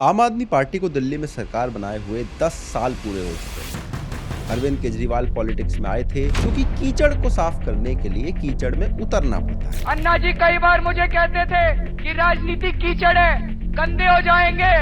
आम आदमी पार्टी को दिल्ली में सरकार बनाए हुए 10 साल पूरे हो चुके हैं। अरविंद केजरीवाल पॉलिटिक्स में आए थे क्योंकि कीचड़ को साफ करने के लिए कीचड़ में उतरना पड़ता है। अन्ना जी कई बार मुझे कहते थे कि राजनीति कीचड़ है, गंदे हो जाएंगे,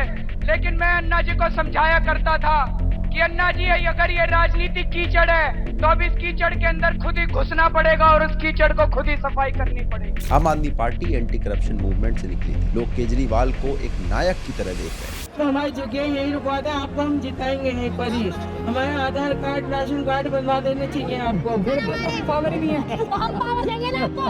लेकिन मैं अन्ना जी को समझाया करता था कि अन्ना जी अगर ये राजनीति कीचड़ है तो अब इस कीचड़ के अंदर खुद ही घुसना पड़ेगा और उस कीचड़ को खुद ही सफाई करनी पड़ेगी। आम आदमी पार्टी एंटी करप्शन मूवमेंट से निकली थी। लोग केजरीवाल को एक नायक की तरह देख रहे हैं। तो हमारी जगह यही रुकवा था, आपको हम जिताएंगे एक बार ही। हमारे आधार कार्ड राशन कार्ड बनवा देने चाहिए आपको। फिर पावर भी है तो हम पावर देंगे ना आपको।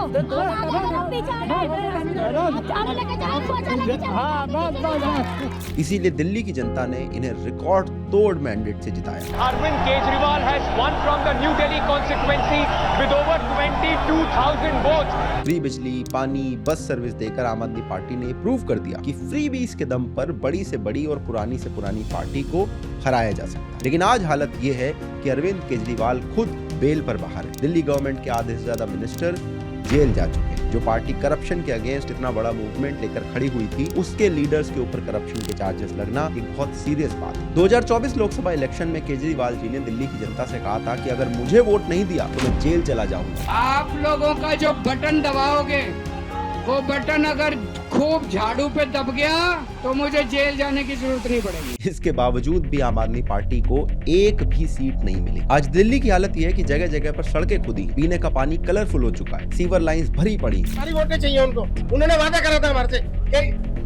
इसीलिए दिल्ली की जनता ने इन्हें रिकॉर्ड तोड़ मैंडेट से जिताया। Arvind Kejriwal has won from the New Delhi constituency with over 22,000 votes. Free बिजली, पानी, बस सर्विस देकर आम आदमी पार्टी ने प्रूव कर दिया कि फ्री बीस के दम पर बड़ी से बड़ी और पुरानी से पुरानी पार्टी को हराया जा सकता है। लेकिन आज हालत ये है कि अरविंद केजरीवाल खुद बेल पर बाहर है। दिल्ली गवर्नमेंट के आधे से ज्यादा मिनिस्टर जेल जा चुके हैं। जो पार्टी करप्शन के अगेंस्ट इतना बड़ा मूवमेंट लेकर खड़ी हुई थी, उसके लीडर्स के ऊपर करप्शन के चार्जेस लगना एक बहुत सीरियस बात है। 2024 लोकसभा इलेक्शन में केजरीवाल जी ने दिल्ली की जनता से कहा था कि अगर मुझे वोट नहीं दिया तो मैं जेल चला जाऊंगा। आप लोगों का जो बटन दबाओगे वो बटन अगर खूब झाड़ू पे दब गया तो मुझे जेल जाने की जरूरत नहीं पड़ेगी। इसके बावजूद भी आम आदमी पार्टी को एक भी सीट नहीं मिली। आज दिल्ली की हालत यह है कि जगह जगह पर सड़कें खुदी, पीने का पानी कलरफुल हो चुका है, सीवर लाइंस भरी पड़ी। सारी वोटें चाहिए उनको। उन्होंने वादा करा था हमारे से कि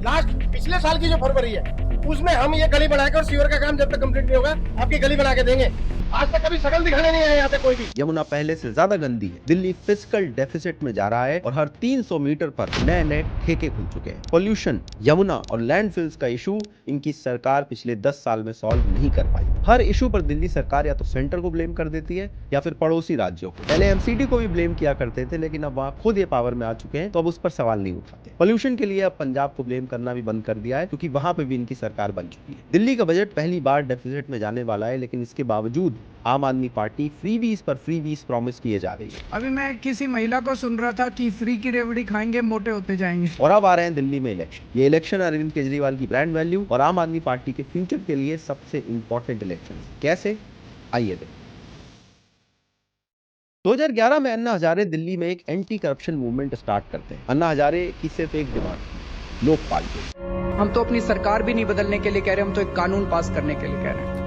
लास्ट पिछले साल की जो फरवरी है उसमें हम ये गली बनाकर और सीवर का काम जब तक कंप्लीट नहीं होगा आपकी गली बना के देंगे। आज तक कभी शकल दिखाने नहीं आया यहाँ पे कोई भी। यमुना पहले से ज्यादा गंदी है। दिल्ली फिस्कल डेफिसिट में जा रहा है और हर 300 मीटर पर नए नए ठेके खुल चुके हैं। पोल्यूशन, यमुना और लैंडफिल्स का इशू इनकी सरकार पिछले 10 साल में सॉल्व नहीं कर पाई। हर इशू पर दिल्ली सरकार या तो सेंटर को ब्लेम कर देती है या फिर पड़ोसी राज्यों को। पहले एमसीडी को भी ब्लेम किया करते थे, लेकिन अब वहाँ खुद ये पावर में आ चुके हैं तो अब उस पर सवाल नहीं उठाते। पोल्यूशन के लिए अब पंजाब को ब्लेम करना भी बंद कर दिया है क्योंकि वहाँ पे भी इनकी सरकार बन चुकी है। दिल्ली का बजट पहली बार डेफिसिट में जाने वाला है, लेकिन इसके बावजूद आम आदमी पार्टी फ्रीबीज पर फ्रीबीज प्रॉमिस किए जा रही है। अभी मैं किसी महिला को सुन रहा था कि फ्री की रेवड़ी खाएंगे मोटे होते जाएंगे। और अब आ रहे हैं दिल्ली में इलेक्शन। ये इलेक्शन अरविंद केजरीवाल की ब्रांड वैल्यू और आम आदमी पार्टी के फ्यूचर के लिए सबसे इंपॉर्टेंट इलेक्शन। कैसे, आइए देखें। 2011 में अन्ना हजारे दिल्ली में एक एंटी करप्शन मूवमेंट स्टार्ट करते हैं। अन्ना हजारे की सिर्फ एक डिमांड, लोकपाल की। हम तो अपनी सरकार भी नहीं बदलने के लिए कह रहे, हम तो एक कानून पास करने के लिए कह रहे हैं।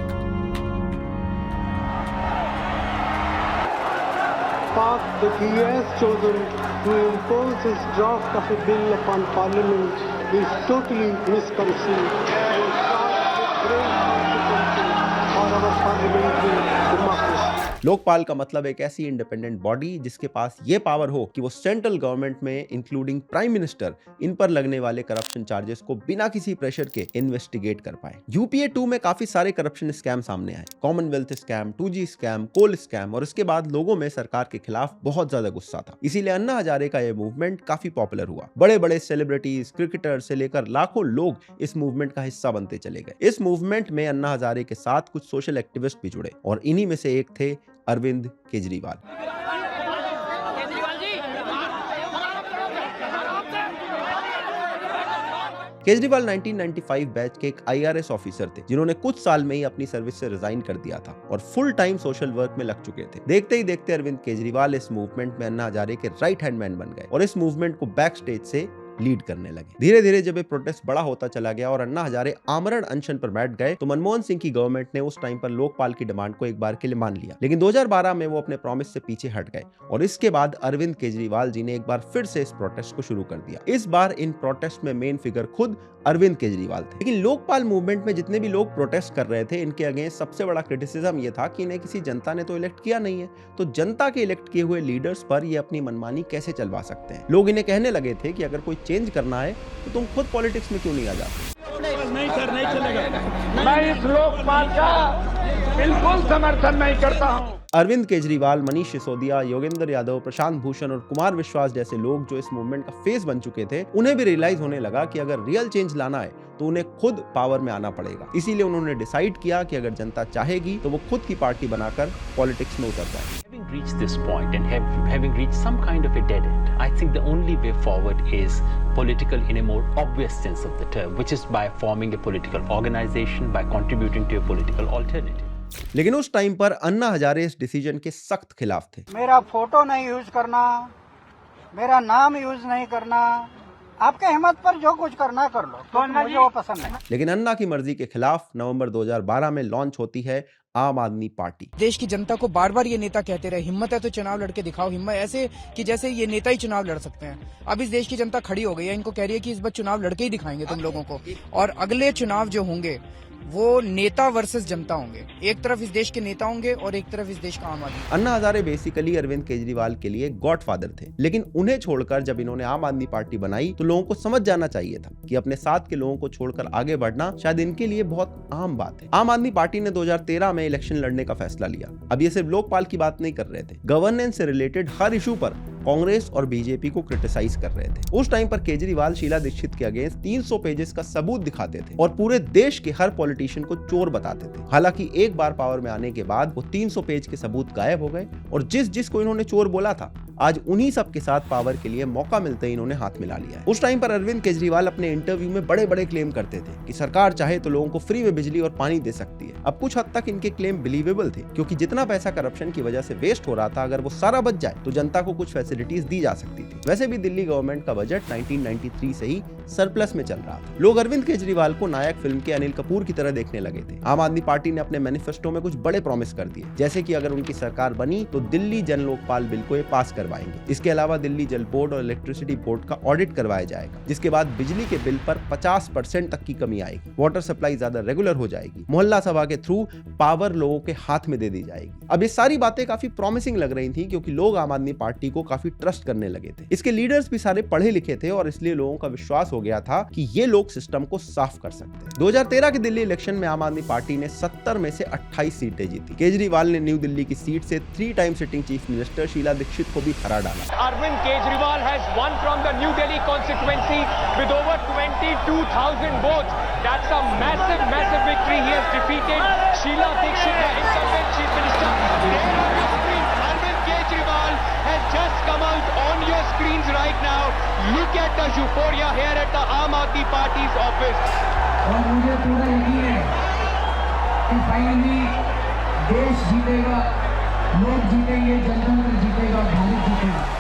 Path that he has chosen to impose his draft of a bill upon Parliament is totally misconceived and fraught with great consequences for our parliamentary democracy. Lokpal का मतलब एक ऐसी इंडिपेंडेंट बॉडी जिसके पास ये पावर हो कि वो सेंट्रल गवर्नमेंट में इंक्लूडिंग प्राइम मिनिस्टर इन पर लगने वाले करप्शन चार्जेस को बिना किसी प्रेशर के इन्वेस्टिगेट कर पाए। यूपीए 2 में काफी सारे करप्शन स्कैम सामने आए, कॉमनवेल्थ स्कैम, 2G स्कैम, कोल स्कैम, और इसके बाद लोगों में सरकार के खिलाफ बहुत ज्यादा गुस्सा था। इसीलिए अन्ना हजारे का यह मूवमेंट काफी पॉपुलर हुआ। बड़े बड़े सेलिब्रिटीज, क्रिकेटर से लेकर लाखों लोग इस मूवमेंट का हिस्सा बनते चले गए। इस मूवमेंट में अन्ना हजारे के साथ कुछ सोशल एक्टिविस्ट भी जुड़े और इन्हीं में से एक थे अरविंद केजरीवाल। केजरीवाल 1995 बैच के एक IRS ऑफिसर थे जिन्होंने कुछ साल में ही अपनी सर्विस से रिजाइन कर दिया था और फुल टाइम सोशल वर्क में लग चुके थे। देखते ही देखते अरविंद केजरीवाल इस मूवमेंट में अन्ना हजारे के राइट हैंड मैन बन गए और इस मूवमेंट को बैक स्टेज से लीड करने लगे। धीरे धीरे जब ये प्रोटेस्ट बड़ा होता चला गया और अन्ना हजारे आमरण अनशन पर बैठ गए तो मनमोहन सिंह की गवर्नमेंट ने उस टाइम पर लोकपाल की डिमांड को एक बार के लिए मान लिया। लेकिन 2012 में वो अपने प्रॉमिस से पीछे हट गए और इसके बाद अरविंद केजरीवाल जी ने एक बार फिर से इस प्रोटेस्ट को शुरू कर दिया। इस बार इन प्रोटेस्ट में मेन फिगर खुद अरविंद केजरीवाल थे। लेकिन लोकपाल मूवमेंट में जितने भी लोग प्रोटेस्ट कर रहे थे, इनके अगेंस्ट सबसे बड़ा क्रिटिसिज्म ये था कि इन्हें किसी जनता ने तो इलेक्ट किया नहीं है, तो जनता के इलेक्ट किए हुए लीडर्स पर ये अपनी मनमानी कैसे चलवा सकते हैं। लोग इन्हें कहने लगे थे कि अगर कोई चेंज करना है तो तुम खुद पॉलिटिक्स में क्यों नहीं आ जाते। नहीं सर, नहीं चलेगा। मैं इस लोकपाल का बिल्कुल समर्थन नहीं करता हूँ। अरविंद केजरीवाल, मनीष सिसोदिया, योगेंद्र यादव, प्रशांत भूषण और कुमार विश्वास जैसे लोग जो इस मूवमेंट का फेस बन चुके थे, उन्हें भी रियलाइज होने लगा कि अगर रियल चेंज लाना है तो उन्हें खुद पावर में आना पड़ेगा। इसीलिए उन्होंने डिसाइड किया कि अगर जनता चाहेगी तो वो खुद की पार्टी बनाकर पॉलिटिक्स में उतर जाए। reached this point and having reached some kind of a dead end, I think the only way forward is political in a more obvious sense of the term, which is by forming a political organization, by contributing to a political alternative. लेकिन उस time पर अन्ना हजारे इस decision के सख्त खिलाफ थे। मेरा photo नहीं यूज करना, मेरा नाम यूज नहीं करना, आपके हिम्मत पर जो कुछ करना कर लो, तो मुझे वो पसंद नहीं। लेकिन अन्ना की मर्जी के खिलाफ नवंबर 2012 में लॉन्च होती है आम आदमी पार्टी। देश की जनता को बार बार ये नेता कहते रहे, हिम्मत है तो चुनाव लड़के दिखाओ, हिम्मत ऐसे कि जैसे ये नेता ही चुनाव लड़ सकते हैं। अब इस देश की जनता खड़ी हो गई है, इनको कह रही है कि इस बार चुनाव लड़के ही दिखाएंगे तुम लोगों को, और अगले चुनाव जो होंगे वो नेता वर्सेस जनता होंगे। एक तरफ इस देश के नेता होंगे और एक तरफ इस देश का आम आदमी। अन्ना हजारे बेसिकली अरविंद केजरीवाल के लिए गॉडफादर थे, लेकिन उन्हें छोड़कर जब इन्होंने आम आदमी पार्टी बनाई तो लोगों को समझ जाना चाहिए था कि अपने साथ के लोगों को छोड़कर आगे बढ़ना शायद इनके लिए बहुत आम बात है। आम आदमी पार्टी ने 2013 में इलेक्शन लड़ने का फैसला लिया। अब ये सिर्फ लोकपाल की बात नहीं कर रहे थे, गवर्नेंस से रिलेटेड हर इशू पर कांग्रेस और बीजेपी को क्रिटिसाइज कर रहे थे। उस टाइम पर केजरीवाल शीला दीक्षित के अगेंस्ट 300 पेजेस का सबूत दिखाते थे और पूरे देश के हर पॉलिटिशियन को चोर बताते थे। हालांकि एक बार पावर में आने के बाद वो 300 पेज के सबूत गायब हो गए और जिस को इन्होंने चोर बोला था, आज उन्हीं सब के साथ पावर के लिए मौका मिलते ही इन्होंने हाथ मिला लिया है। उस टाइम पर अरविंद केजरीवाल अपने इंटरव्यू में बड़े बड़े क्लेम करते थे कि सरकार चाहे तो लोगों को फ्री में बिजली और पानी दे सकती है। अब कुछ हद तक इनके क्लेम बिलीवेबल थे, क्योंकि जितना पैसा करप्शन की वजह से वेस्ट हो रहा था, अगर वो सारा बच जाए तो जनता को कुछ फैसिलिटीज दी जा सकती थी। वैसे भी दिल्ली गवर्नमेंट का बजट 1993 से ही सरप्लस में चल रहा था। लोग अरविंद केजरीवाल को नायक फिल्म के अनिल कपूर की तरह देखने लगे थे। आम आदमी पार्टी ने अपने मैनिफेस्टो में कुछ बड़े प्रॉमिस कर दिए, जैसे कि अगर उनकी सरकार बनी तो दिल्ली जन लोकपाल बिल को ये पास करवाएंगे। इसके अलावा दिल्ली जल बोर्ड और इलेक्ट्रिसिटी बोर्ड का ऑडिट करवाया जाएगा, जिसके बाद बिजली के बिल पर 50% तक की कमी आएगी। वाटर सप्लाई ज्यादा रेगुलर हो जाएगी। मोहल्ला सभा के थ्रू पावर लोगों के हाथ में दे दी जाएगी। अब ये सारी बातें काफी प्रॉमिसिंग लग रही थी, क्योंकि लोग आम आदमी पार्टी को काफी ट्रस्ट करने लगे थे। इसके लीडर्स भी सारे पढ़े लिखे थे और इसलिए लोगों का विश्वास हो गया था कि ये लोग सिस्टम को साफ कर सकते हैं। 2013 के दिल्ली इलेक्शन में आम आदमी पार्टी ने 70 में से 28 सीटें जीती। केजरीवाल ने न्यू दिल्ली की सीट से 3 time sitting chief minister Sheila Dikshit को भी हरा डाला। Arvind Kejriwal has won from the New Delhi constituency with over 22,000 votes. That's a massive, massive victory. He has defeated Sheila Dikshit, the incumbent chief minister. There on your screen, Arvind Kejriwal has just come out on your screens right now. Look at the euphoria here at the Aam Aadmi Party's office. और मुझे पूरा यकीन है कि finally देश जीतेगा, लोग जीतेंगे, जनतंत्र जीतेगा, भारत जीतेगा।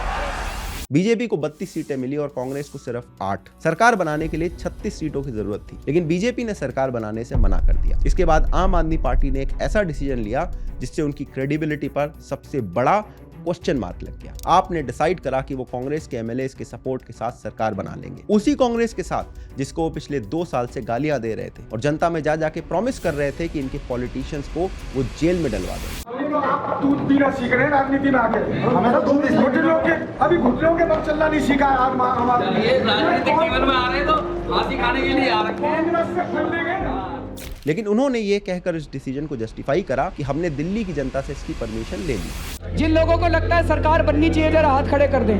बीजेपी को 32 सीटें मिली और कांग्रेस को सिर्फ 8। सरकार बनाने के लिए 36 सीटों की जरूरत थी, लेकिन बीजेपी ने सरकार बनाने से मना कर दिया। इसके बाद आम आदमी पार्टी ने एक ऐसा डिसीजन लिया जिससे उनकी क्रेडिबिलिटी पर सबसे बड़ा क्वेश्चन मार्क लग गया। आपने डिसाइड करा कि वो कांग्रेस के एमएलएस के सपोर्ट के साथ सरकार बना लेंगे, उसी कांग्रेस के साथ जिसको वो पिछले 2 साल से गालियां दे रहे थे और जनता में जा जाके प्रॉमिस कर रहे थे कि इनके पॉलिटिशियंस को वो जेल में डलवा देंगे। आप दूध पीना सीख रहे हैं राजनीति में आके, हमें तो घुटनों के अभी घुटनों के बल चलना नहीं सीखा है। ये राजनीतिक जीवन में आ रहे हैं तो फांसी खाने के लिए आ रखे हैं। लेकिन उन्होंने ये कहकर इस डिसीजन को जस्टिफाई करा कि हमने दिल्ली की जनता से इसकी परमिशन ले ली। जिन लोगों को लगता है सरकार बननी चाहिए, जरा हाथ खड़े कर दें।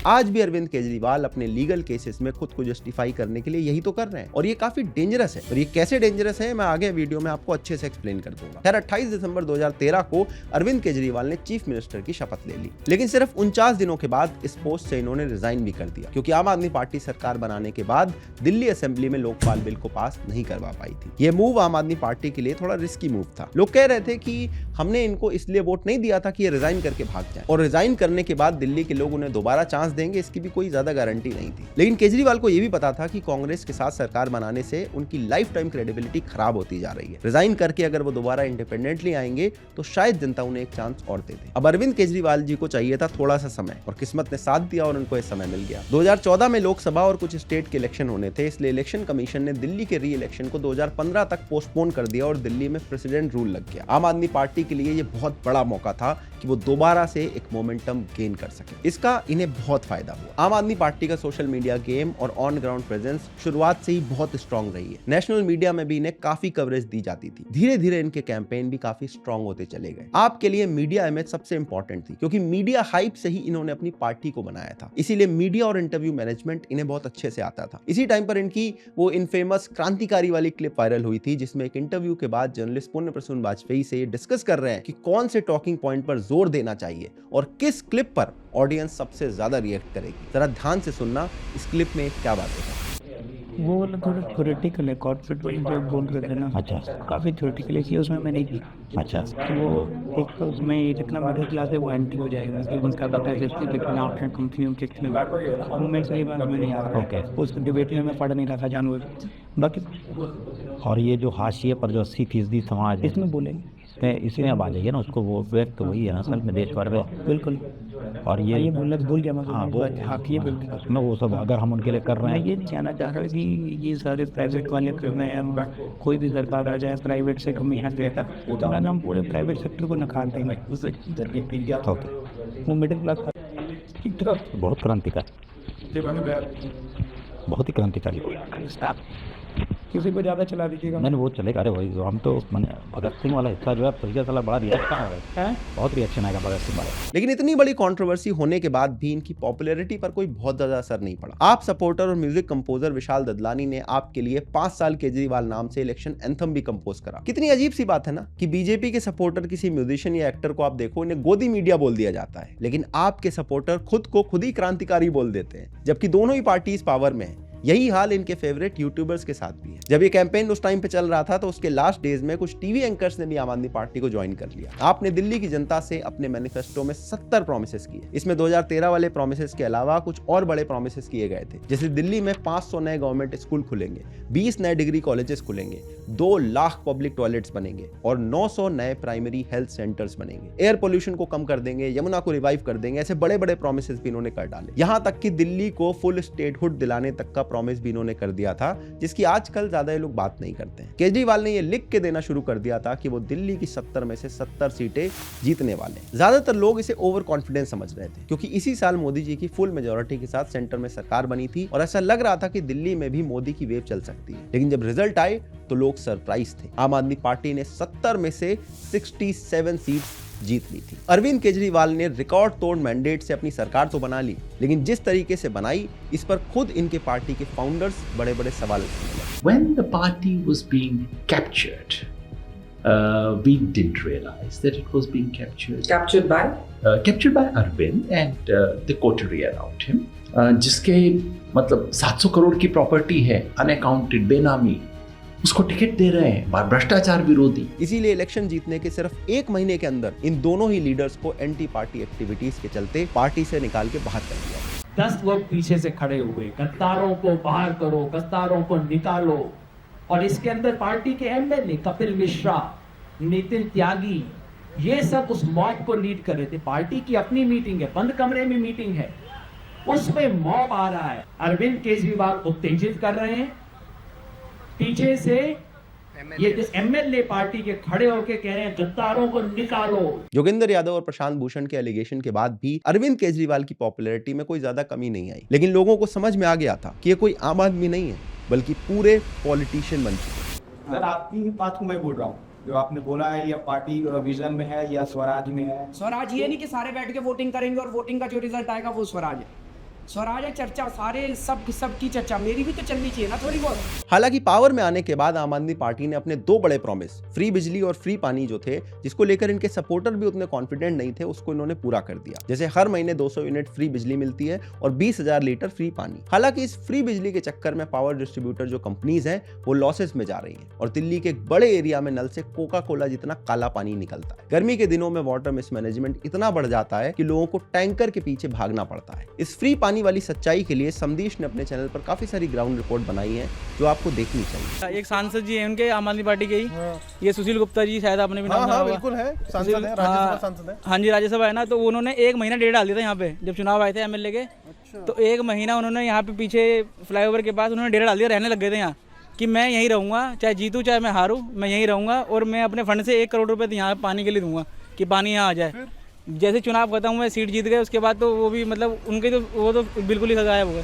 आज भी अरविंद केजरीवाल अपने लीगल केसेस में खुद को जस्टिफाई करने के लिए यही तो कर रहे हैं और ये काफी डेंजरस है। और ये कैसे डेंजरस है मैं आगे वीडियो में आपको अच्छे से एक्सप्लेन कर दूंगा। खैर 28 दिसंबर 2013 को अरविंद केजरीवाल ने चीफ मिनिस्टर की शपथ ले ली, लेकिन सिर्फ 49 दिनों के बाद इस पोस्ट से इन्होंने रिजाइन भी कर दिया, क्योंकि आम आदमी पार्टी सरकार बनाने के बाद दिल्ली असेंबली में लोकपाल बिल को पास नहीं करवा पाई थी। ये मूव आम आदमी पार्टी के लिए थोड़ा रिस्की मूव था। लोग कह रहे थे कि हमने इनको इसलिए वोट नहीं दिया था कि ये रिजाइन करके भाग जाए, और रिजाइन करने के बाद दिल्ली के लोग उन्हें दोबारा चांस देंगे इसकी भी कोई ज्यादा गारंटी नहीं थी। लेकिन केजरीवाल को यह भी पता था कि कांग्रेस के साथ सरकार बनाने से उनकी लाइफ टाइम क्रेडिबिलिटी खराब होती जा रही है। रिजाइन करके अगर वो दोबारा इंडिपेंडेंटली आएंगे तो शायद जनता उन्हें एक चांस और दे दे। अब अरविंद केजरीवाल जी को चाहिए था थोड़ा सा समय, और किस्मत ने साथ दिया और उनको यह समय मिल गया। 2014 में लोकसभा और कुछ स्टेट के इलेक्शन होने थे, इसलिए इलेक्शन कमीशन ने दिल्ली के री इलेक्शन को 2015 तक पोस्टपोन कर दिया और दिल्ली में प्रेसिडेंट रूल लग गया। आम आदमी पार्टी के लिए यह बहुत बड़ा मौका था कि वो दोबारा से एक मोमेंटम गेन कर सके। इसका इन्हें बहुत फायदा हुआ। आम आदमी पार्टी का सोशल मीडिया गेम और ऑन ग्राउंड प्रेजेंस शुरुआत से ही बहुत स्ट्रांग रही है। नेशनल मीडिया में भी इन्हें काफी कवरेज दी जाती थी। धीरे धीरे इनके कैंपेन भी काफी स्ट्रांग होते चले गए। आपके लिए मीडिया इमेज सबसे इंपॉर्टेंट थी, क्योंकि मीडिया हाइप से ही इन्होंने अपनी पार्टी को बनाया था। इसीलिए मीडिया और इंटरव्यू मैनेजमेंट इन्हें बहुत अच्छे से आता था। इसी टाइम पर इनकी वो इनफेमस क्रांतिकारी वाली क्लिप वायरल हुई थी, जिसमें एक इंटरव्यू के बाद जर्नलिस्ट पुण्य प्रसून वाजपेयी से डिस्कस कर रहे हैं कि कौन से टॉकिंग पॉइंट पर जोर देना चाहिए और किस क्लिप पर ऑडियंस सबसे ज्यादा रिएक्ट करेगी। जरा ध्यान से सुनना इस क्लिप में क्या बातें हैं। वो थोड़ा थ्योरेटिकल है, कॉर्पोरेट जो बोल रहे थे ना, अच्छा काफ़ी थ्योरेटिकल है, उसमें मैं नहीं की। अच्छा तो वो एक तो उसमें ये जितना मिडिल क्लास है वो एंटी हो जाएगा, कि उनका पता है कि कितना ऑप्शन कंपनियों के मूवमेंट से बात में नहीं आ रहा। ओके, उस डिबेट में मैं पढ़ नहीं रहा था जानवर बाकी। और ये जो हाशिए पर जो 80% समाज इसमें बोलेंगे इसमें अब आ जाइए ना, उसको वो व्यक्त वही है ना असल में देश भर में। बिल्कुल। और ये बोलना भूल गया मैं। हाँ वो ये उसमें वो सब अगर हम उनके लिए कर रहे हैं, ये नहीं कहना चाह रहा कि ये सारे प्राइवेट वाले कर रहे हैं, कोई भी सरकार आ जाए प्राइवेट से कम यहाँ से उतना हम पूरे प्राइवेट सेक्टर को नकार देंगे। वो मिडिल क्लास बहुत क्रांतिकारी, बहुत ही क्रांतिकारी किसी को ज़्यादा चला दीजिएगा। मैंने वो चलेगा। अरे वही हम तो मैंने भगत सिंह वाला हिस्सा जो है तो साला बड़ा रिएक्शन है, बहुत रिएक्शन आएगा भगत सिंह वाला। लेकिन इतनी बड़ी कंट्रोवर्सी होने के बाद भी इनकी पॉपुलैरिटी पर कोई बहुत ज्यादा असर नहीं पड़ा। आप सपोर्टर और म्यूजिक कंपोजर विशाल ददलानी ने आपके लिए 5 साल केजरीवाल नाम से इलेक्शन एंथम भी कंपोज करा। कितनी अजीब सी बात है ना कि बीजेपी के सपोर्टर किसी म्यूजिशियन या एक्टर को आप देखो, इन्हें गोदी मीडिया बोल दिया जाता है, लेकिन आपके सपोर्टर खुद को खुद ही क्रांतिकारी बोल देते हैं, जबकि दोनों ही पार्टीज पावर में है। यही हाल इनके फेवरेट यूट्यूबर्स के साथ भी है। जब ये कैंपेन उस टाइम पे चल रहा था तो उसके लास्ट डेज में कुछ टीवी एंकर्स ने भी आम आदमी पार्टी को ज्वाइन कर लिया। आपने दिल्ली की जनता से अपने मैनिफेस्टो में 70 प्रोमिसेस किए। इसमें 2013 वाले प्रोमिसेस के अलावा कुछ और बड़े प्रोमिसेस किए गए थे, जैसे दिल्ली में 500 नए गवर्नमेंट स्कूल खुलेंगे, 20 नए डिग्री कॉलेजेस खुलेंगे, 2 लाख पब्लिक टॉयलेट्स बनेंगे और 900 नए प्राइमरी हेल्थ सेंटर्स बनेंगे। एयर पोल्यूशन को कम कर देंगे, यमुना को रिवाइव कर देंगे। ऐसे बड़े बड़े प्रोमिसेस भी इन्होंने कर डाले। यहाँ तक कि दिल्ली को फुल स्टेटहुड दिलाने तक का प्रॉमिस भी इन्होंने दिया था, जिसकी आजकल ज्यादा ये लोग बात नहीं करते हैं। केजरीवाल ने ये लिख के देना शुरू कर दिया था कि वो दिल्ली की 70 में से 70 सीटें जीतने वाले हैं। ज्यादातर लोग इसे ओवर कॉन्फिडेंस समझ रहे थे, क्योंकि इसी साल मोदी जी की फुल मेजोरिटी के साथ सेंटर में सरकार बनी थी और ऐसा लग रहा था कि दिल्ली में भी मोदी की वेव चल सकती है। लेकिन जब रिजल्ट आए तो लोग सरप्राइज थे। आम आदमी पार्टी ने 70 में से 67 सीट जीत ली थी। अरविंद केजरीवाल ने रिकॉर्ड तोड़ मैंडेट से अपनी सरकार तो बना ली, लेकिन जिस तरीके से बनाई इस पर खुद इनके पार्टी के फाउंडर्स बड़े बड़े सवाल उठाए। When the party was being captured, we didn't realize that it was being captured. Captured by? Captured by Arvind and the coterie around him. जिसके मतलब 700 करोड़ की प्रॉपर्टी है, अनअकाउंटेड, बेनामी, उसको टिकट दे रहे हैं, भ्रष्टाचार विरोधी। इसीलिए इलेक्शन जीतने के सिर्फ 1 महीने के अंदर इन दोनों ही लीडर्स को एंटी पार्टी एक्टिविटीज के चलते पार्टी से निकाल के बाहर कर दिया। 10 लोग पीछे से खड़े हुए, गद्दारों को बाहर करो, गद्दारों को निकालो। और इसके अंदर पार्टी के एमएलए कपिल मिश्रा, नितिन त्यागी, ये सब उस मॉब को लीड कर रहे थे। पार्टी की अपनी मीटिंग है, बंद कमरे में मीटिंग है, उसमें मॉब आ रहा है। अरविंद केजरीवाल उत्तेजित कर रहे हैं, पीछे से ये एमएलए पार्टी के खड़े होकर कह रहे हैं गद्दारों को निकालो। जोगिंदर यादव और प्रशांत भूषण के एलिगेशन के बाद भी अरविंद केजरीवाल की पॉपुलैरिटी में कोई ज्यादा कमी नहीं आई, लेकिन लोगों को समझ में आ गया था कि ये कोई आम आदमी नहीं है, बल्कि पूरे पॉलिटिशियन बन चुके हैं। सर आपकी बात को मैं बोल रहा हूँ, जो आपने बोला है या पार्टी विजन में है या स्वराज में है। स्वराज ये नहीं कि सारे बैठ के वोटिंग करेंगे और वोटिंग का जो रिजल्ट आएगा वो स्वराज है। स्वराज है चर्चा, सारे सबकी चर्चा, मेरी भी तो चलनी चाहिए ना थोड़ी बहुत। हालांकि पावर में आने के बाद आम आदमी पार्टी ने अपने 2 बड़े प्रॉमिस, फ्री बिजली और फ्री पानी जो थे, जिसको लेकर इनके सपोर्टर भी उतने कॉन्फिडेंट नहीं थे, उसको इन्होंने पूरा कर दिया। जैसे हर महीने 200 यूनिट फ्री बिजली मिलती है और 20,000 लीटर फ्री पानी। हालांकि इस फ्री बिजली के चक्कर में पावर डिस्ट्रीब्यूटर जो कंपनीज हैं वो लॉसेस में जा रही हैं और दिल्ली के एक बड़े एरिया में नल से कोका कोला जितना काला पानी निकलता है। गर्मी के दिनों में वाटर मिसमैनेजमेंट इतना बढ़ जाता है कि लोगों को टैंकर के पीछे भागना पड़ता है। इस फ्री पानी वाली सच्चाई के लिए समदीश ने अपने चैनल पर काफी सारी ग्राउंड रिपोर्ट बनाई है जो आपको देखनी चाहिए। एक सांसद जी हैं उनके आम आदमी पार्टी के ही, ये सुशील गुप्ता जी, शायद आपने भी नाम सुना होगा। बिल्कुल है, सांसद है, राज्यसभा सांसद है। हाँ जी, राज्यसभा है ना, तो उन्होंने 1 महीना डेढ़ डाल दिया था यहाँ पे जब चुनाव आए थे एमएलए के। तो 1 महीना उन्होंने यहाँ पे पीछे फ्लाईओवर के पास उन्होंने डेढ़ डाल दिया, रहने लग गए थे यहाँ कि मैं यहीं रहूँगा, चाहे जीतूँ चाहे मैं हारूँ, मैं यहीं रहूँगा और मैं अपने फंड से 1 करोड़ रुपये यहाँ पानी के लिए दूंगा कि पानी यहाँ आ जाए। जैसे चुनाव खत्म हुए, सीट जीत गए, उसके बाद तो वो भी मतलब उनके तो वो तो बिल्कुल ही गायब हो गए,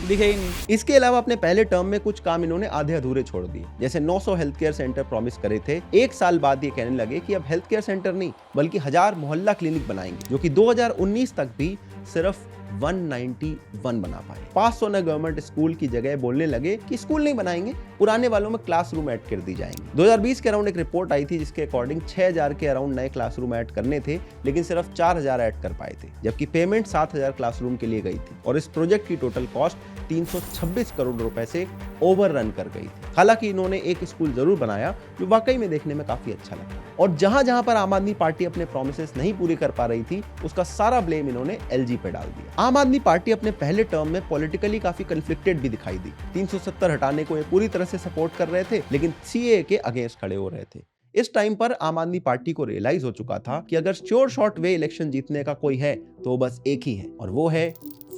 दिखे ही नहीं। इसके अलावा अपने पहले टर्म में कुछ काम इन्होंने आधे अधूरे छोड़ दिए। जैसे 900 हेल्थ केयर सेंटर प्रॉमिस करे थे, एक साल बाद ये कहने लगे कि अब हेल्थ केयर सेंटर नहीं बल्कि 1000 मोहल्ला क्लिनिक बनाएंगे, जो कि 2019 तक भी सिर्फ 191 बना पाए। 500 गवर्नमेंट स्कूल की जगह बोलने लगे कि स्कूल नहीं बनाएंगे, पुराने वालों में क्लासरूम ऐड कर दी जाएंगे। 2020 के अराउंड एक रिपोर्ट आई थी जिसके अकॉर्डिंग 6000 के अराउंड नए क्लासरूम ऐड करने थे, लेकिन सिर्फ 4000 ऐड कर पाए थे, जबकि पेमेंट 7000 क्लासरूम के लिए गई थी और इस प्रोजेक्ट की टोटल कॉस्ट 326 करोड़ रुपए से ओवररन कर गई थी। हालांकि इन्होंने एक स्कूल जरूर बनाया जो वाकई में देखने में काफी अच्छा लगा, और जहां जहां पर आम आदमी पार्टी अपने प्रोमिसेस नहीं पूरी कर पा रही थी उसका सारा ब्लेम इन्होंने एलजी पे डाल दिया। आम आदमी पार्टी अपने पहले टर्म में पॉलिटिकली काफी कन्फ्लिक्टेड भी दिखाई दी। 370 हटाने को ये पूरी तरह से सपोर्ट कर रहे थे, लेकिन सीए के अगेंस्ट खड़े हो रहे थे। इस टाइम पर आम आदमी पार्टी को रियलाइज हो चुका था कि अगर श्योर शॉर्ट वे इलेक्शन जीतने का कोई है तो बस एक ही है, और वो है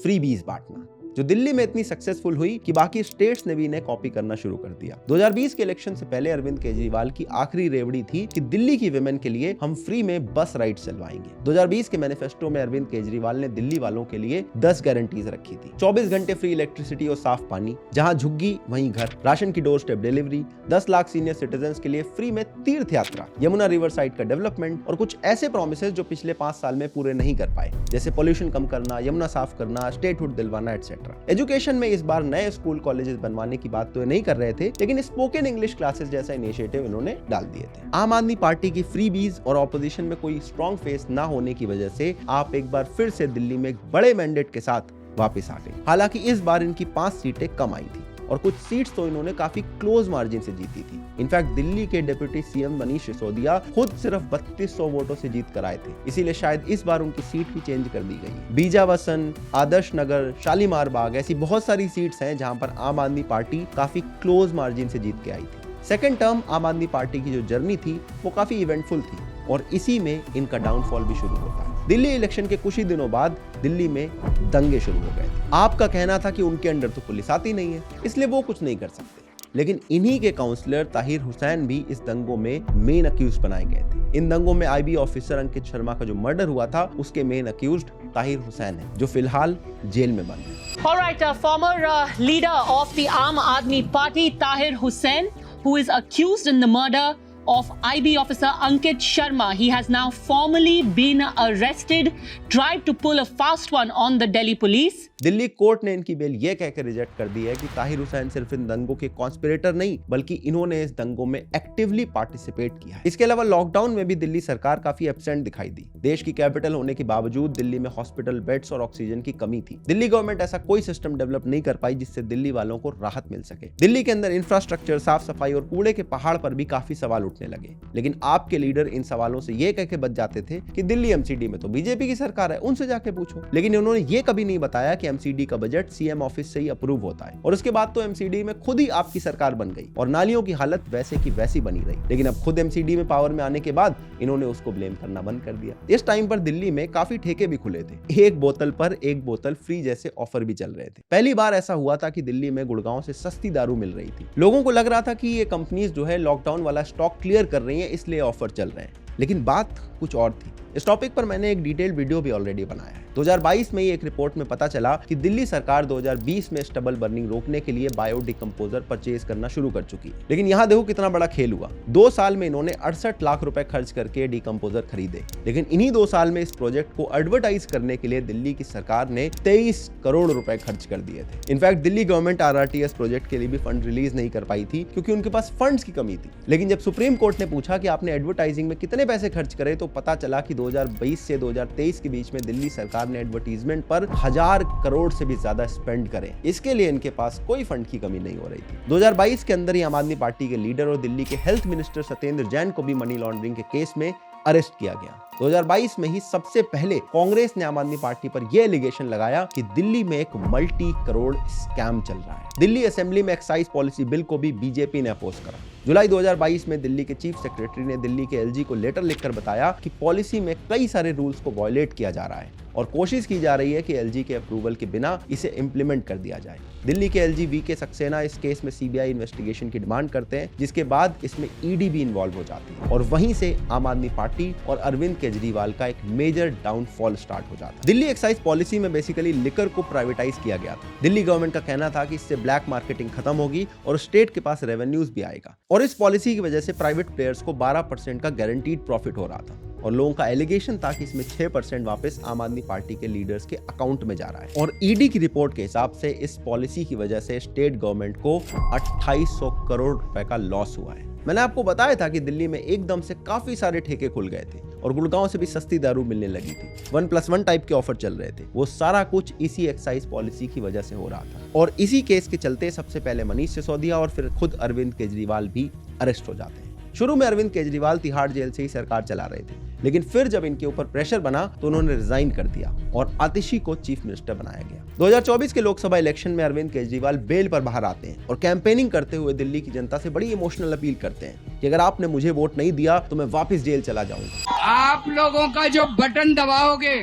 फ्रीबीज बांटना, जो दिल्ली में इतनी सक्सेसफुल हुई कि बाकी स्टेट्स ने भी इन्हें कॉपी करना शुरू कर दिया। 2020 के इलेक्शन से पहले अरविंद केजरीवाल की आखिरी रेवड़ी थी कि दिल्ली की विमेन के लिए हम फ्री में बस राइड चलवाएंगे। 2020 के मैनिफेस्टो में अरविंद केजरीवाल ने दिल्ली वालों के लिए 10 गारंटीज रखी थी। 24 घंटे फ्री इलेक्ट्रिसिटी और साफ पानी, जहां झुग्गी वहीं घर, राशन की door step delivery, 10 lakh senior citizen के लिए फ्री में तीर्थ यात्रा, यमुना रिवर साइड का डेवलपमेंट और कुछ ऐसे प्रोमिसेस जो पिछले 5 साल में पूरे नहीं कर पाए, जैसे पोल्यूशन कम करना, यमुना साफ करना, स्टेटहुड दिलवाना एटसेट्रा। एजुकेशन में इस बार नए स्कूल कॉलेजेस बनवाने की बात तो नहीं कर रहे थे, लेकिन स्पोकन इंग्लिश क्लासेस जैसा इनिशिएटिव इन्होंने डाल दिए थे। आम आदमी पार्टी की फ्रीबीज और ऑपोजिशन में कोई स्ट्रॉन्ग फेस ना होने की वजह से आप एक बार फिर से दिल्ली में एक बड़े मैंडेट के साथ वापस आ गए। हालांकि इस बार इनकी 5 सीटें कम आई थी और कुछ सीट्स तो इन्होंने काफी क्लोज मार्जिन से जीती थी। इनफैक्ट दिल्ली के डिप्टी सीएम मनीष सिसोदिया खुद सिर्फ 3200 वोटों से जीत कर आए थे, इसीलिए शायद इस बार उनकी सीट भी चेंज कर दी गई। बीजावसन, आदर्श नगर, शालीमार बाग, ऐसी बहुत सारी सीट्स हैं जहां पर आम आदमी पार्टी काफी क्लोज मार्जिन से जीत के आई थी। सेकेंड टर्म आम आदमी पार्टी की जो जर्नी थी वो काफी इवेंटफुल थी और इसी में इनका डाउनफॉल भी शुरू होता है। दिल्ली इलेक्शन के कुछ ही दिनों बाद दिल्ली में दंगे शुरू हो गए थे। आपका कहना था कि उनके अंडर तो पुलिस आती नहीं है, इसलिए वो कुछ नहीं कर सकते, लेकिन इन्हीं के काउंसलर ताहिर हुसैन भी इस दंगों में मेन अक्यूज बनाए गए थे। इन दंगों में आईबी ऑफिसर अंकित शर्मा का जो मर्डर हुआ था उसके मेन अक्यूज्ड ताहिर हुसैन है, जो फिलहाल जेल में बंद है। Alright, former leader of the Aam Aadmi Party, Tahir Hussain, who is accused in the murder of IB officer Ankit Sharma. He has now formally been arrested, tried to pull a fast one on the Delhi police. Delhi court ने इनकी bell ये कहकर reject कर दी है कि ताहिर हुसैन सिर्फ इन दंगों के कॉन्स्पिरेटर नहीं बल्कि इन्होंने इस दंगों में एक्टिवली पार्टिसिपेट किया है। इसके अलावा लॉकडाउन में भी दिल्ली सरकार काफी एब्सेंट दिखाई दी। देश की कैपिटल होने के बावजूद दिल्ली में हॉस्पिटल बेड्स और ऑक्सीजन की कमी थी। दिल्ली गवर्नमेंट ऐसा कोई सिस्टम डेवलप नहीं कर पाई जिससे दिल्ली वालों को राहत मिल सके। दिल्ली के अंदर इंफ्रास्ट्रक्चर, साफ सफाई और कूड़े के पहाड़ पर भी काफी सवाल उठने लगे, लेकिन आपके लीडर इन सवालों से ये कह के बच जाते थे कि दिल्ली एमसीडी में तो बीजेपी की सरकार है, उनसे जाके पूछो। लेकिन उन्होंने ये कभी नहीं बताया कि एमसीडी का बजट सीएम ऑफिस से ही अप्रूव होता है और उसके बाद तो एमसीडी में खुद ही आपकी सरकार बन गई और नालियों की हालत वैसे की वैसी बनी रही। लेकिन अब खुद एमसीडी में पावर में आने के बाद इन्होंने उसको ब्लेम करना बंद कर दिया। इस टाइम पर दिल्ली में काफी ठेके भी खुले थे, एक बोतल पर एक बोतल फ्री जैसे ऑफर भी चल रहे थे। पहली बार ऐसा हुआ था कि दिल्ली में गुड़गांव से सस्ती दारू मिल रही थी। लोगों को लग रहा था कि ये कंपनीज जो है लॉकडाउन वाला स्टॉक क्लियर कर रही हैं, इसलिए ऑफर चल रहे हैं, लेकिन बात कुछ और थी। इस टॉपिक पर मैंने एक डिटेल वीडियो भी ऑलरेडी बनाया है। 2022 में ही एक रिपोर्ट में पता चला कि दिल्ली सरकार 2020 में स्टबल बर्निंग रोकने के लिए बायो डिकम्पोजर परचेज करना शुरू कर चुकी है। लेकिन यहाँ देखो कितना बड़ा खेल हुआ। 2 साल में इन्होंने 68 लाख रुपए खर्च करके डिकम्पोजर खरीदे, लेकिन इन्हीं 2 साल में इस प्रोजेक्ट को एडवर्टाइज करने के लिए दिल्ली की सरकार ने 23 करोड़ रुपए खर्च कर दिए थे। In fact Delhi government RRTS project के लिए भी फंड रिलीज नहीं कर पाई थी क्योंकि उनके पास फंड्स की कमी थी। लेकिन जब सुप्रीम कोर्ट ने पूछा कि आपने एडवर्टाइजिंग में कितने पैसे खर्च करे, तो पता चला कि 2020 से 2023 के बीच में दिल्ली सरकार ने एडवर्टीजमेंट पर 1000 करोड़ से भी ज्यादा स्पेंड करे। इसके लिए इनके पास कोई फंड की कमी नहीं हो रही थी। 2022 के अंदर ही आम आदमी पार्टी के लीडर और दिल्ली के हेल्थ मिनिस्टर सत्येंद्र जैन को भी मनी लॉन्ड्रिंग के केस में अरेस्ट किया गया। 2022 में ही सबसे पहले कांग्रेस ने आम आदमी पार्टी पर यह एलिगेशन लगाया कि दिल्ली में एक मल्टी करोड़ स्कैम चल रहा है। दिल्ली असेंबली में एक्साइज पॉलिसी बिल को भी बीजेपी ने अपोज करा। जुलाई 2022 में दिल्ली के चीफ सेक्रेटरी ने दिल्ली के एलजी को लेटर लिखकर बताया कि पॉलिसी में कई सारे रूल्स को वायलेट किया जा रहा है और कोशिश की जा रही है कि एलजी के अप्रूवल के बिना इसे इंप्लीमेंट कर दिया जाए। दिल्ली के एलजी वीके सक्सेना इस केस में सीबीआई इन्वेस्टिगेशन की डिमांड करते हैं, जिसके बाद इसमें ईडी भी इन्वॉल्व हो जाती है और वहीं से आम आदमी पार्टी और अरविंद केजरीवाल का एक मेजर डाउनफॉल स्टार्ट हो जाता है। दिल्ली एक्साइज पॉलिसी में बेसिकली लिकर को प्राइवेटाइज किया गया था। दिल्ली गवर्नमेंट का कहना था कि इससे ब्लैक मार्केटिंग खत्म होगी और स्टेट के पास रेवेन्यूज भी आएगा, और इस पॉलिसी की वजह से प्राइवेट प्लेयर्स को 12% का गारंटीड प्रॉफिट हो रहा था और लोगों का एलिगेशन था कि इसमें 6% वापस आम आदमी पार्टी के लीडर्स के अकाउंट में जा रहा है। और ईडी की रिपोर्ट के हिसाब से इस पॉलिसी की वजह से स्टेट गवर्नमेंट को 2800 करोड़ रुपए का लॉस हुआ है। मैंने आपको बताया था कि दिल्ली में एकदम से काफी सारे ठेके खुल गए थे और गुड़गांव से भी सस्ती दारू मिलने लगी थी। 1+1 टाइप के ऑफर चल रहे थे। वो सारा कुछ इसी एक्साइज पॉलिसी की वजह से हो रहा था और इसी केस के चलते सबसे पहले मनीष सिसोदिया और फिर खुद अरविंद केजरीवाल भी अरेस्ट हो जाते हैं। शुरू में अरविंद केजरीवाल तिहाड़ जेल से ही सरकार चला रहे थे, लेकिन फिर जब इनके ऊपर प्रेशर बना तो उन्होंने रिजाइन कर दिया और आतिशी को चीफ मिनिस्टर बनाया गया। 2024 के लोकसभा इलेक्शन में अरविंद केजरीवाल बेल पर बाहर आते हैं और कैंपेनिंग करते हुए दिल्ली की जनता से बड़ी इमोशनल अपील करते हैं कि अगर आपने मुझे वोट नहीं दिया तो मैं वापस जेल चला जाऊंगा। आप लोगों का जो बटन दबाओगे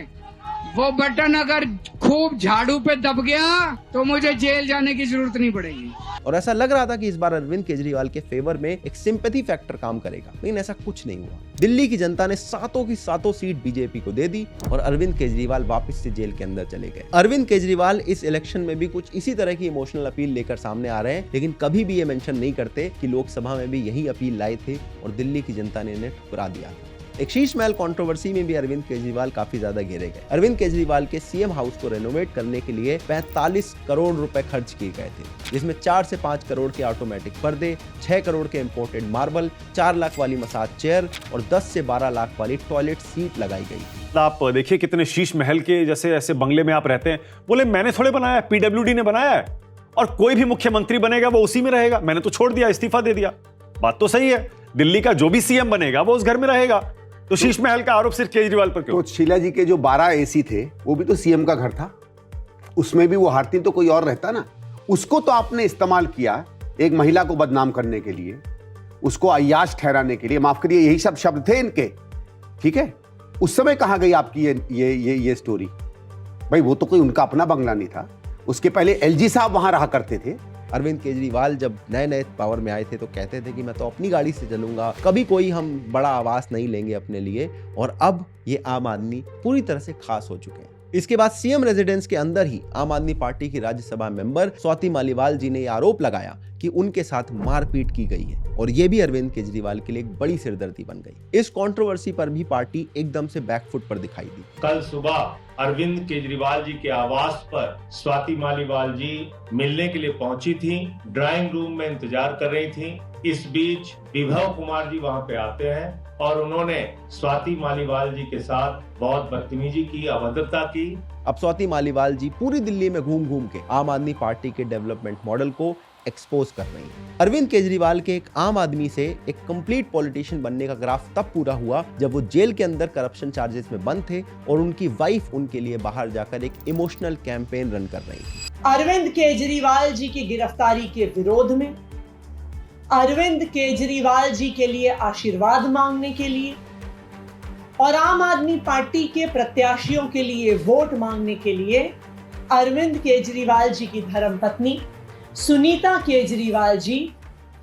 वो बटन अगर खूब झाड़ू पे दब गया तो मुझे जेल जाने की जरूरत नहीं पड़ेगी। और ऐसा लग रहा था कि इस बार अरविंद केजरीवाल के फेवर में एक सिंपैथी फैक्टर काम करेगा, लेकिन ऐसा कुछ नहीं हुआ। दिल्ली की जनता ने सातों की सातों सीट बीजेपी को दे दी और अरविंद केजरीवाल वापस से जेल के अंदर चले गए। अरविंद केजरीवाल इस इलेक्शन में भी कुछ इसी तरह की इमोशनल अपील लेकर सामने आ रहे हैं, लेकिन कभी भी ये मेंशन नहीं करते कि लोकसभा में भी यही अपील लाए थे और दिल्ली की जनता ने इन्हें ठुकरा दिया। एक शीश महल कंट्रोवर्सी में भी अरविंद केजरीवाल काफी ज्यादा घेरे गए। अरविंद केजरीवाल के सीएम हाउस को रेनोवेट करने के लिए 45 करोड़ रुपए खर्च किए गए थे, जिसमें 4 से 5 करोड़ के ऑटोमेटिक पर्दे, 6 करोड़ के इंपोर्टेड मार्बल, 4 लाख वाली मसाज चेयर और 10 से 12 लाख वाली टॉयलेट सीट लगाई गई। आप देखिए कितने शीश महल के जैसे ऐसे बंगले में आप रहते हैं। बोले मैंने थोड़े बनाया, पीडब्ल्यूडी ने बनाया है और कोई भी मुख्यमंत्री बनेगा वो उसी में रहेगा। मैंने तो छोड़ दिया, इस्तीफा दे दिया। बात तो सही है, दिल्ली का जो भी सीएम बनेगा वो उस घर में रहेगा। तो शीश महल का आरोप सिर्फ केजरीवाल पर क्यों? तो शीला जी के जो 12 एसी थे वो भी तो सीएम का घर था, उसमें भी वो हारती तो कोई और रहता ना। उसको तो आपने इस्तेमाल किया एक महिला को बदनाम करने के लिए, उसको अय्याश ठहराने के लिए। माफ करिए, यही सब शब्द थे इनके, ठीक है। उस समय कहां गई आपकी ये स्टोरी? भाई वो तो कोई उनका अपना बंगला नहीं था, उसके पहले एलजी साहब वहां रहा करते थे। अरविंद केजरीवाल जब नए नए पावर में आए थे तो कहते थे कि मैं तो अपनी गाड़ी से चलूंगा, कभी कोई हम बड़ा आवास नहीं लेंगे अपने लिए, और अब ये आम आदमी पूरी तरह से खास हो चुके हैं। इसके बाद सीएम रेजिडेंस के अंदर ही आम आदमी पार्टी की राज्यसभा मेंबर स्वाति मालीवाल जी ने यह आरोप लगाया कि उनके साथ मारपीट की गई है, और यह भी अरविंद केजरीवाल के लिए एक बड़ी सिरदर्दी बन गई। इस कंट्रोवर्सी पर भी पार्टी एकदम से बैकफुट पर दिखाई दी। कल सुबह अरविंद केजरीवाल जी के आवास पर स्वाति मालीवाल जी मिलने के लिए पहुंची थी, ड्राइंग रूम में इंतजार कर रही थी। इस बीच विभव कुमार जी वहां पे आते हैं और उन्होंने स्वाति मालीवाल जी के साथ बहुत बदतमीजी की, अभद्रता की। अब स्वाति मालीवाल जी पूरी दिल्ली में घूम घूम के आम आदमी पार्टी के डेवलपमेंट मॉडल को एक्सपोज कर रही है। अरविंद केजरीवाल के एक आम आदमी से एक कंप्लीट पॉलिटिशियन बनने का ग्राफ तब पूरा हुआ जब वो जेल के अंदर करप्शन चार्जेस में बंद थे और उनकी वाइफ उनके लिए बाहर जाकर एक इमोशनल कैंपेन रन कर रही थी। अरविंद केजरीवाल जी की गिरफ्तारी के विरोध में, अरविंद केजरीवाल जी के लिए आशीर्वाद मांगने के लिए और आम आदमी पार्टी के प्रत्याशियों के लिए वोट मांगने के लिए अरविंद केजरीवाल जी की धर्मपत्नी सुनीता केजरीवाल जी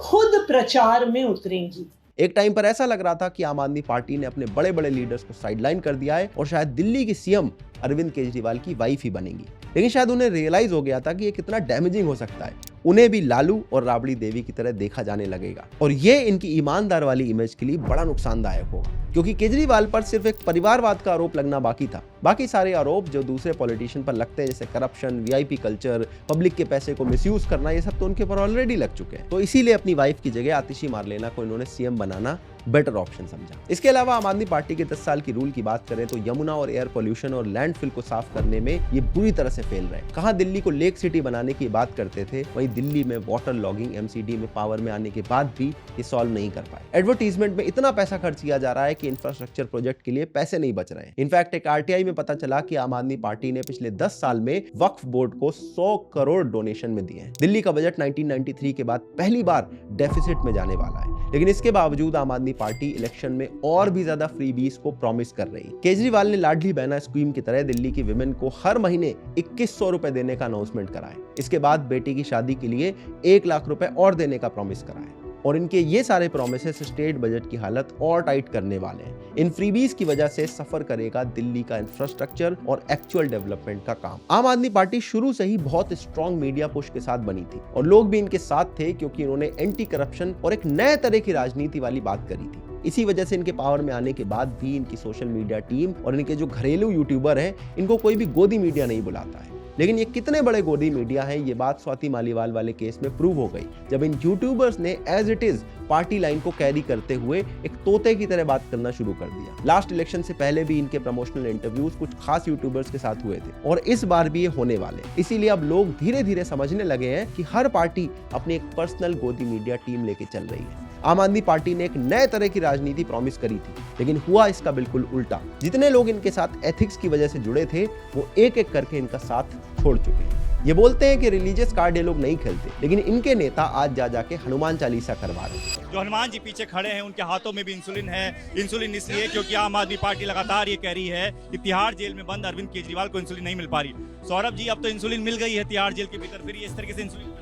खुद प्रचार में उतरेंगी। एक टाइम पर ऐसा लग रहा था कि आम आदमी पार्टी ने अपने बड़े बड़े लीडर्स को साइडलाइन कर दिया है और शायद दिल्ली की सीएम अरविंद केजरीवाल की वाइफ ही बनेंगी, लेकिन शायद उन्हें रियलाइज हो गया था कि ये कितना डैमेजिंग हो सकता है। उन्हें भी लालू और राबड़ी देवी की तरह देखा जाने लगेगा और ये इनकी ईमानदार वाली इमेज के लिए बड़ा नुकसानदायक होगा, क्योंकि केजरीवाल पर सिर्फ एक परिवारवाद का आरोप लगना बाकी था। बाकी सारे आरोप जो दूसरे पॉलिटिशियन पर लगते हैं, जैसे करप्शन, वीआईपी कल्चर, पब्लिक के पैसे को मिसयूज करना, ये सब तो उनके पर ऑलरेडी लग चुके हैं। तो इसीलिए अपनी वाइफ की जगह आतिशी मारलेना को इन्होंने सीएम बनाना बेटर ऑप्शन समझा। इसके अलावा आम आदमी पार्टी के 10 साल की रूल की बात करें तो यमुना और एयर पोल्यूशन और लैंडफिल को साफ करने में ये बुरी तरह से फेल रहे। कहां दिल्ली को लेक सिटी बनाने की बात करते थे, वहीं दिल्ली में वाटर लॉगिंग एमसीडी में पावर में आने के बाद भी ये सॉल्व नहीं कर पाए। एडवर्टीजमेंट में इतना पैसा खर्च किया जा रहा है कि इंफ्रास्ट्रक्चर प्रोजेक्ट के लिए पैसे नहीं बच रहे हैं। इनफैक्ट एक आरटीआई में पता चला कि आम आदमी पार्टी ने पिछले 10 साल में वक्फ बोर्ड को 100 करोड़ डोनेशन में दिए हैं। दिल्ली का बजट 1993 के बाद पहली बार डेफिसिट में जाने वाला है, लेकिन इसके बावजूद आम आदमी आदमी पार्टी इलेक्शन में और भी ज्यादा फ्रीबीज को प्रॉमिस कर रही है। केजरीवाल ने लाडली बहना स्कीम की तरह दिल्ली की विमेन को हर महीने 2100 रुपए देने का अनाउंसमेंट कराए। इसके बाद बेटी की शादी के लिए 1 लाख रुपए और देने का प्रॉमिस कराए। और इनके ये सारे प्रोमिसेस स्टेट बजट की हालत और टाइट करने वाले हैं। इन फ्रीबीज की वजह से सफर करेगा दिल्ली का इंफ्रास्ट्रक्चर और एक्चुअल डेवलपमेंट का काम। आम आदमी पार्टी शुरू से ही बहुत स्ट्रॉन्ग मीडिया पुश के साथ बनी थी और लोग भी इनके साथ थे क्योंकि इन्होंने एंटी करप्शन और एक नए तरह की राजनीति वाली बात करी थी। इसी वजह से इनके पावर में आने के बाद भी इनकी सोशल मीडिया टीम और इनके जो घरेलू यूट्यूबर हैं, इनको कोई भी गोदी मीडिया नहीं बुलाता है। लेकिन ये कितने बड़े गोदी मीडिया हैं, ये बात स्वाति मालीवाल वाले केस में प्रूव हो गई, जब इन यूट्यूबर्स ने as it is party line को कैरी करते हुए एक तोते की तरह बात करना शुरू कर दिया। लास्ट इलेक्शन से पहले भी इनके प्रमोशनल इंटरव्यूज कुछ खास यूट्यूबर्स के साथ हुए थे और इस बार भी ये होने वाले। इसीलिए अब लोग धीरे धीरे समझने लगे हैं कि हर पार्टी अपनी एक पर्सनल गोदी मीडिया टीम लेके चल रही है। आम आदमी पार्टी ने एक नए तरह की राजनीति प्रॉमिस करी थी, लेकिन हुआ इसका बिल्कुल उल्टा। जितने लोग इनके साथ एथिक्स की वजह से जुड़े थे, वो एक एक करके इनका साथ छोड़ चुके हैं। ये बोलते हैं कि रिलीजियस कार्ड ये लोग नहीं खेलते, लेकिन इनके नेता आज जा जाके हनुमान चालीसा करवा रहे हैं। जो हनुमान जी पीछे खड़े हैं, उनके हाथों में भी इंसुलिन है। इंसुलिन इसलिए क्योंकि आम आदमी पार्टी लगातार ये कह रही है कि तिहाड़ जेल में बंद अरविंद केजरीवाल को इंसुलिन नहीं मिल पा रही। सौरभ जी, अब तो इंसुलिन मिल गई है तिहाड़ जेल के भीतर, फिर ये इस तरीके से इंसुलिन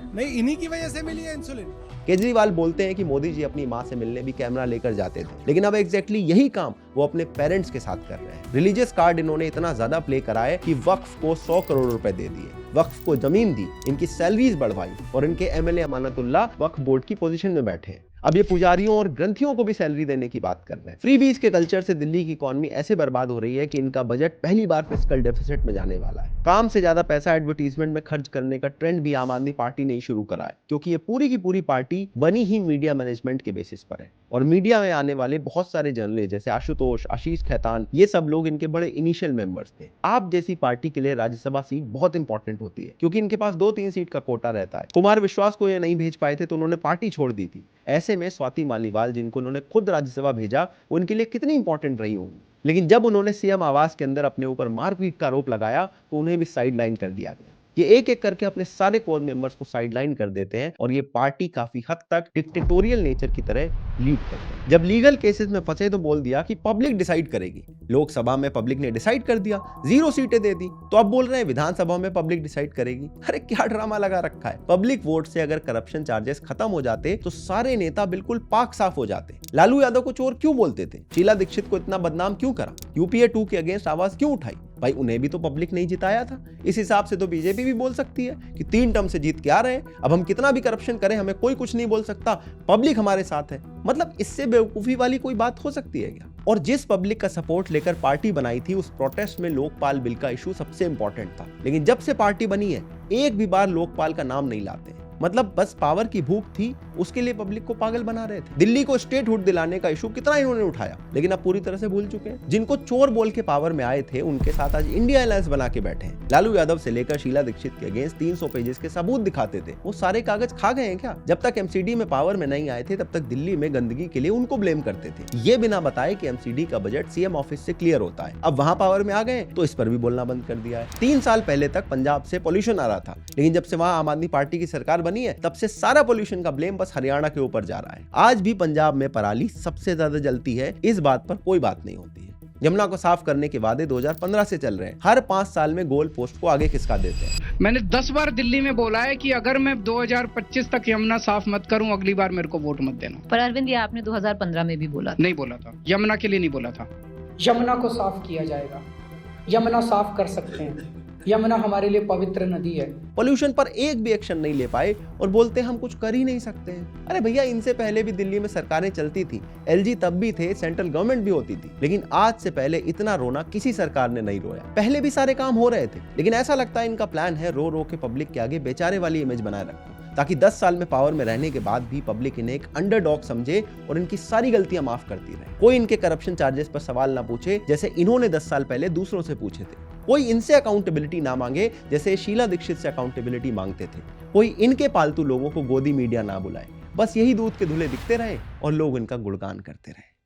नहीं, इन्हीं की वजह से मिली है इंसुलिन। केजरीवाल बोलते हैं कि मोदी जी अपनी मां से मिलने भी कैमरा लेकर जाते थे, लेकिन अब एग्जैक्टली यही काम वो अपने पेरेंट्स के साथ कर रहे हैं। रिलीजियस कार्ड इन्होंने इतना ज्यादा प्ले कराए कि वक्फ को 100 करोड़ रुपए दे दिए, वक्फ को जमीन दी, इनकी सैलरीज बढ़वाई और इनके एमएलए अमानतुल्लाह वक्फ बोर्ड की पोजीशन में बैठे हैं। अब ये पुजारियों और ग्रंथियों को भी सैलरी देने की बात कर रहे हैं। फ्रीबीज के कल्चर से दिल्ली की इकोनॉमी ऐसे बर्बाद हो रही है कि इनका बजट पहली बार फिस्कल डेफिसिट में जाने वाला है। काम से ज्यादा पैसा एडवर्टीजमेंट में खर्च करने का ट्रेंड भी आम आदमी पार्टी ने शुरू करा है, क्योंकि ये पूरी की पूरी पार्टी बनी ही मीडिया मैनेजमेंट के बेसिस पर है। और मीडिया में आने वाले बहुत सारे जर्नलिस्ट जैसे आशुतोष, आशीष खैतान, ये सब लोग इनके बड़े इनिशियल मेंबर्स थे। आप जैसी पार्टी के लिए राज्यसभा सीट बहुत इंपॉर्टेंट होती है, क्योंकि इनके पास 2-3 सीट का कोटा रहता है। कुमार विश्वास को ये नहीं भेज पाए थे तो उन्होंने पार्टी छोड़ दी थी। ऐसे में स्वाति मालीवाल, जिनको उन्होंने खुद राज्यसभा भेजा, उनके लिए कितनी इंपॉर्टेंट रही होंगी। लेकिन जब उन्होंने सीएम आवास के अंदर अपने ऊपर मारपीट का आरोप लगाया तो उन्हें भी साइडलाइन कर दिया गया। ये एक एक करके अपने सारे कोर मेंबर्स को साइडलाइन कर देते हैं और ये पार्टी काफी हद तक डिक्टेटोरियल नेचर की तरह लीड करते हैं। जब लीगल केसेस में फंसे तो बोल दिया कि पब्लिक डिसाइड करेगी। लोकसभा में पब्लिक ने डिसाइड कर दिया, 0 सीटें दे दी, तो अब बोल रहे हैं विधानसभा में पब्लिक डिसाइड करेगी। अरे क्या ड्रामा लगा रखा है। पब्लिक वोट से अगर करप्शन चार्जेस खत्म हो जाते तो सारे नेता बिल्कुल पाक साफ हो जाते। लालू यादव को चोर क्यों बोलते थे? शीला दीक्षित को इतना बदनाम क्यों करा? यूपीए 2 के अगेंस्ट आवाज क्यों उठाई? भाई उन्हें भी तो पब्लिक नहीं जिताया था। इस हिसाब से तो बीजेपी भी बोल सकती है कि 3 टर्म से जीत के आ रहे हैं, अब हम कितना भी करप्शन करें हमें कोई कुछ नहीं बोल सकता, पब्लिक हमारे साथ है। मतलब इससे बेवकूफी वाली कोई बात हो सकती है क्या? और जिस पब्लिक का सपोर्ट लेकर पार्टी बनाई थी, उस प्रोटेस्ट में लोकपाल बिल का इशू सबसे इंपॉर्टेंट था। लेकिन जब से पार्टी बनी है, एक भी बार लोकपाल का नाम नहीं लाते। मतलब बस पावर की भूख थी, उसके लिए पब्लिक को पागल बना रहे थे। दिल्ली को स्टेटहुड दिलाने का इशू कितना इन्होंने उठाया, लेकिन अब पूरी तरह से भूल चुके हैं। जिनको चोर बोल के पावर में आए थे, उनके साथ आज इंडिया अलायंस बना के बैठे हैं। लालू यादव से लेकर शीला दीक्षित के अगेंस्ट 300 पेजेस के सबूत दिखाते थे, वो सारे कागज खा गए हैं क्या? जब तक एमसीडी में पावर में नहीं आए थे, तब तक दिल्ली में गंदगी के लिए उनको ब्लेम करते थे, ये बिना बताए कि एमसीडी का बजट सीएम ऑफिस से क्लियर होता है। अब वहां पावर में आ गए तो इस पर भी बोलना बंद कर दिया है। 3 साल पहले तक पंजाब से पॉल्यूशन आ रहा था, लेकिन जब से वहां आम आदमी पार्टी की सरकार बनी है, तब से सारा पॉल्यूशन का ब्लेम बस हरियाणा के ऊपर जा रहा है। आज भी पंजाब में पराली सबसे ज्यादा जलती है, इस बात पर कोई बात नहीं होती है। यमुना को साफ करने के वादे 2015 से चल रहे हैं। हर 5 साल में गोल पोस्ट को आगे खिसका देते हैं। मैंने 10 बार दिल्ली में बोला है कि अगर मैं 2025 तक यमुना साफ मत करूं, अगली बार मेरे को वोट मत देना। पर अरविंद, ये आपने 2015 में भी बोला था। नहीं बोला था, यमुना के लिए नहीं बोला था। यमुना को साफ किया जाएगा, यमुना साफ कर सकते हैं, यमुना हमारे लिए पवित्र नदी है। पोल्यूशन पर एक भी एक्शन नहीं ले पाए और बोलते हम कुछ कर ही नहीं सकते हैं। अरे भैया, इनसे पहले भी दिल्ली में सरकारें चलती थी, एलजी तब भी थे, सेंट्रल गवर्नमेंट भी होती थी, लेकिन आज से पहले इतना रोना किसी सरकार ने नहीं रोया। पहले भी सारे काम हो रहे थे, लेकिन ऐसा लगता है इनका प्लान है रो रो के पब्लिक के आगे बेचारे वाली इमेज बनाए रखना, ताकि 10 साल में पावर में रहने के बाद भी पब्लिक इन्हें एक अंडरडॉग समझे और इनकी सारी गलतियां माफ करती रहे। कोई इनके करप्शन चार्जेस पर सवाल ना पूछे जैसे इन्होंने 10 साल पहले दूसरों से पूछे थे। कोई इनसे अकाउंटेबिलिटी ना मांगे जैसे शीला दीक्षित से अकाउंटेबिलिटी मांगते थे। कोई इनके पालतू लोगों को गोदी मीडिया ना बुलाए। बस यही दूध के धुले दिखते रहे और लोग इनका गुणगान करते रहे।